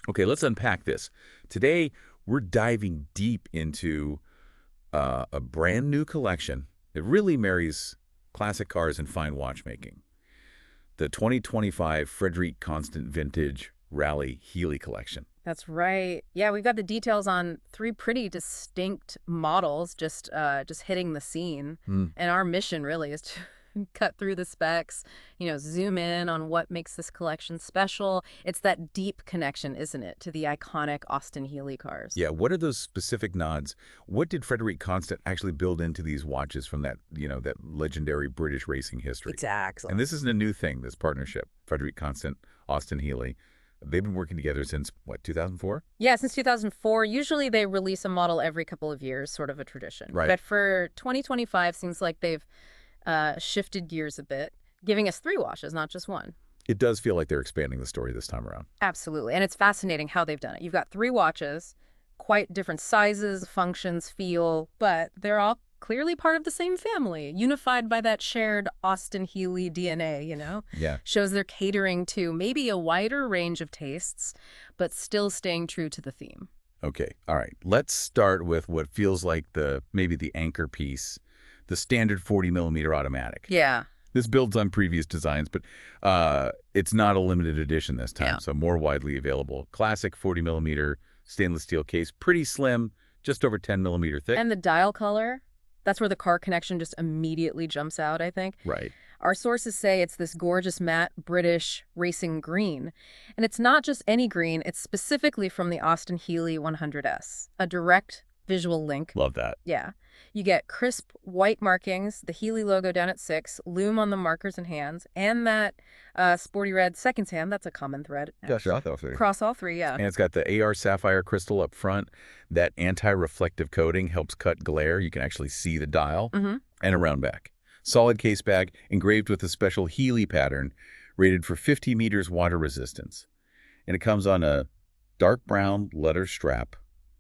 Okay, let's unpack this. Today, we're diving deep into a brand new collection. It really marries classic cars and fine watchmaking. The 2025 Frederique Constant Vintage Rally Heeley collection. That's right. Yeah, we've got the details on three pretty distinct models just hitting the scene. Hmm. And our mission really is to cut through the specs, zoom in on what makes this collection special. It's that deep connection, isn't it, to the iconic Austin-Healey cars? Yeah, what are those specific nods? What did Frederique Constant actually build into these watches from that, that legendary British racing history? Exactly. And this isn't a new thing, this partnership, Frederique Constant, Austin-Healey. They've been working together since, what, 2004? Yeah, since 2004. Usually they release a model every couple of years, sort of a tradition. Right. But for 2025, seems like they've shifted gears a bit, giving us three washes, not just one. It does feel like they're expanding the story this time around. Absolutely. And it's fascinating how they've done it. You've got three watches, quite different sizes, functions, feel, but they're all clearly part of the same family, unified by that shared Austin-Healey DNA, Yeah. Shows they're catering to maybe a wider range of tastes, but still staying true to the theme. Okay, all right. Let's start with what feels like maybe the anchor piece, the standard 40mm automatic. Yeah. This builds on previous designs, but it's not a limited edition this time, so more widely available. Classic 40mm stainless steel case, pretty slim, just over 10mm thick. And the dial color, that's where the car connection just immediately jumps out, I think. Right. Our sources say it's this gorgeous matte British racing green. And it's not just any green, it's specifically from the Austin-Healey 100S, a direct visual link. Love that. Yeah. You get crisp white markings, the Healey logo down at 6, lume on the markers and hands, and that sporty red seconds hand. That's a common thread. Across all three, yeah. And it's got the AR sapphire crystal up front. That anti-reflective coating helps cut glare. You can actually see the dial. Mm-hmm. And a round back. Solid case bag, engraved with a special Healey pattern, rated for 50 meters water resistance. And it comes on a dark brown leather strap.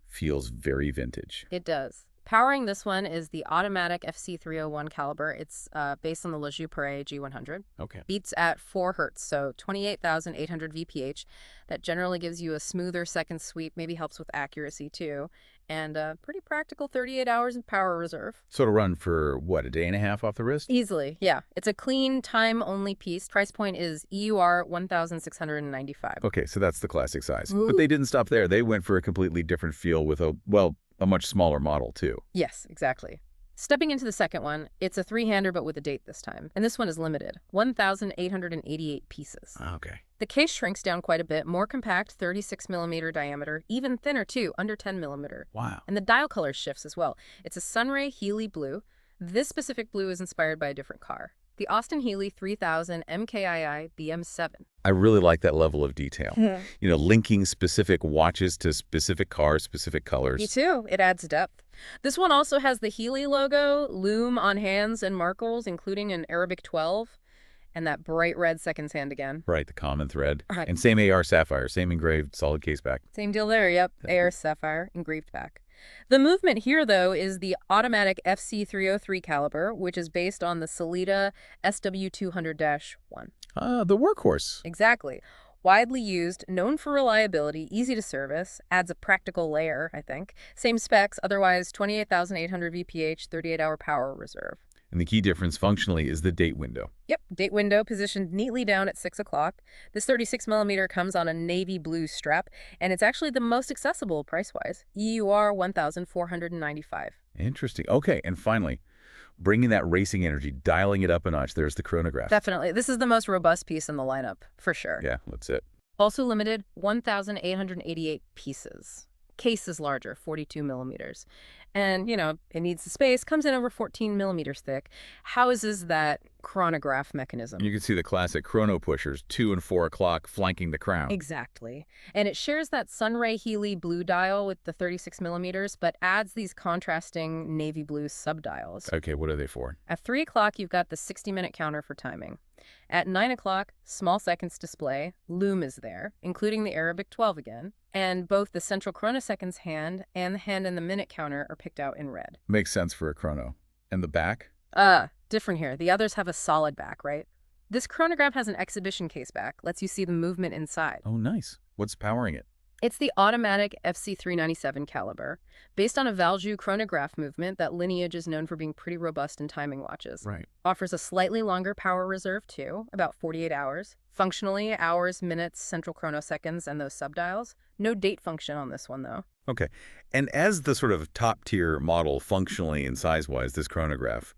Feels very vintage. It does. Powering this one is the automatic FC301 caliber. It's based on the Le Jouperet G100. Okay. Beats at 4 hertz, so 28,800 VPH. That generally gives you a smoother second sweep, maybe helps with accuracy too, and a pretty practical 38 hours of power reserve. So it'll run for, what, a day and a half off the wrist? Easily, yeah. It's a clean, time-only piece. Price point is EUR 1,695. Okay, so that's the classic size. Ooh. But they didn't stop there. They went for a completely different feel with a much smaller model, too. Yes, exactly. Stepping into the second one, it's a three-hander but with a date this time. And this one is limited, 1,888 pieces. Okay. The case shrinks down quite a bit, more compact, 36mm diameter, even thinner too, under 10mm. Wow. And the dial color shifts as well. It's a Sunray Healey blue. This specific blue is inspired by a different car, the Austin-Healey 3000 MKII BM7. I really like that level of detail. Linking specific watches to specific cars, specific colors. Me too. It adds depth. This one also has the Healey logo, lume on hands and markers, including an Arabic 12, and that bright red seconds hand again. Right, the common thread. Right. And same AR sapphire, same engraved, solid case back. Same deal there, yep. AR sapphire, engraved back. The movement here, though, is the automatic FC303 caliber, which is based on the Sellita SW200-1. The workhorse. Exactly. Widely used, known for reliability, easy to service, adds a practical layer, I think. Same specs, otherwise 28,800 VPH, 38-hour power reserve. And the key difference functionally is the date window. Yep, date window positioned neatly down at 6 o'clock. This 36mm comes on a navy blue strap, and it's actually the most accessible price-wise, EUR 1,495. Interesting. Okay, and finally, bringing that racing energy, dialing it up a notch, there's the chronograph. Definitely. This is the most robust piece in the lineup, for sure. Yeah, that's it. Also limited, 1,888 pieces. Case is larger, 42mm. And, it needs the space, comes in over 14mm thick, houses that chronograph mechanism. You can see the classic chrono pushers, 2 and 4 o'clock, flanking the crown. Exactly. And it shares that Sunray Healey blue dial with the 36mm, but adds these contrasting navy blue subdials. Okay, what are they for? At 3 o'clock, you've got the 60-minute counter for timing. At 9 o'clock, small seconds display, lume is there, including the Arabic 12 again, and both the central chronoseconds hand and the hand in the minute counter are picked out in red. Makes sense for a chrono. And the back? Different here. The others have a solid back, right? This chronograph has an exhibition case back, lets you see the movement inside. Oh, nice. What's powering it? It's the automatic FC397 caliber, based on a Valjoux chronograph movement. That lineage is known for being pretty robust in timing watches. Right. Offers a slightly longer power reserve too, about 48 hours. Functionally, hours, minutes, central chronoseconds, and those subdials. No date function on this one, though. Okay. And as the sort of top-tier model functionally and size-wise, this chronograph,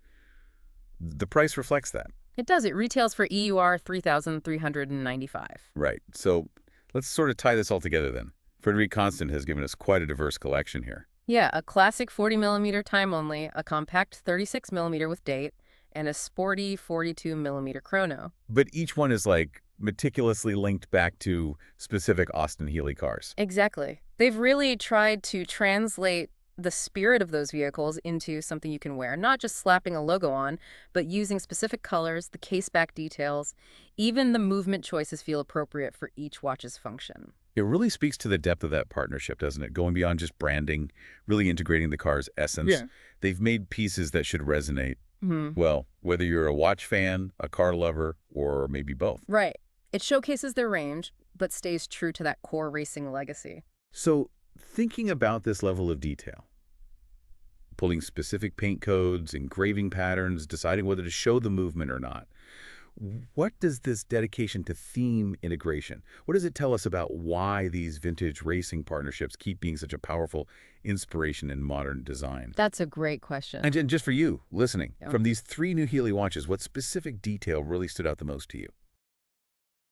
the price reflects that. It does. It retails for EUR 3,395. Right. So let's sort of tie this all together then. Frederique Constant has given us quite a diverse collection here. Yeah, a classic 40mm time only, a compact 36mm with date, and a sporty 42mm chrono. But each one is like meticulously linked back to specific Austin-Healey cars. Exactly. They've really tried to translate the spirit of those vehicles into something you can wear, not just slapping a logo on, but using specific colors, the case back details. Even the movement choices feel appropriate for each watch's function. It really speaks to the depth of that partnership, doesn't it? Going beyond just branding, really integrating the car's essence. Yeah. They've made pieces that should resonate, Mm-hmm. well, whether you're a watch fan, a car lover, or maybe both. Right. It showcases their range, but stays true to that core racing legacy. So thinking about this level of detail, pulling specific paint codes, engraving patterns, deciding whether to show the movement or not, what does this dedication to theme integration, what does it tell us about why these vintage racing partnerships keep being such a powerful inspiration in modern design? That's a great question. And just for you, listening, Yeah. from these 3 new Healey watches, what specific detail really stood out the most to you?